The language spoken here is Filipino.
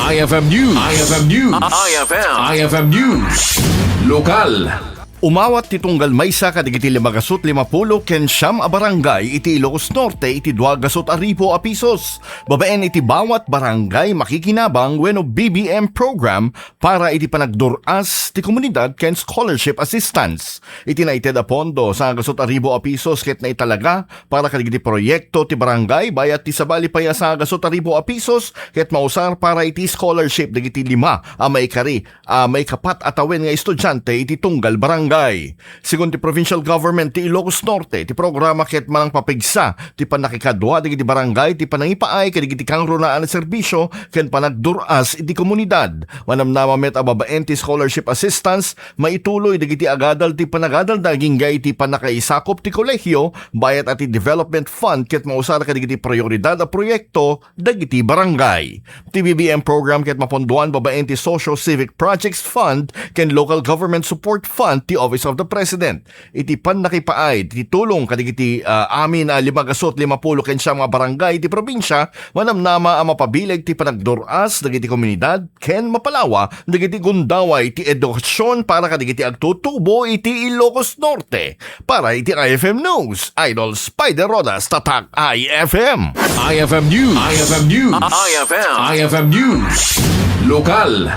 IFM News. IFM News. IFM News. Lokal. Umawat ti tunggal maysa kadigiti 550 ken siyam a barangay iti Ilocos Norte iti 250 a pisos. Babaen iti bawat barangay makikinabang wenno BBM program para iti panagduras ti komunidad ken scholarship assistance. Iti naited a pondo sa 100 a pisos ket na italaga para kadigiti proyekto ti barangay bayat ti sabali paya sa 100 a pisos ket mausar para iti scholarship dagiti 5 a may kapat atawen nga estudyante iti tunggal barangay. Sigon ti provincial government ti Ilocos Norte, ti programa ket manang papigsa ti panakikadwa digiti barangay ti panangipaay kadigiti kangro na serbisyo ken panagduras iti komunidad. Manamnama met a babaen ti scholarship assistance maituloy digiti agadal ti panagadal daging gay ti panakaisakop ti kolehyo bayat at ti development fund ket mausar kadigiti prioridad a proyekto dagiti barangay. Ti BBM program ket maponduan babaen ti social civic projects fund ken local government support fund ti Office of the President. Iti pannakipaay ti tulong kadigiti amin 550 ken siyam nga barangay ti probinsya manamnama ang mapabileg ti panagduras dagiti komunidad ken mapalawa dagiti gundaway ti edukasyon para kadigiti agtutubo iti Ilocos Norte. Para iti IFM News, Idol Spider Rodas Tatak IFM. IFM News. IFM News. IFM News. Lokal.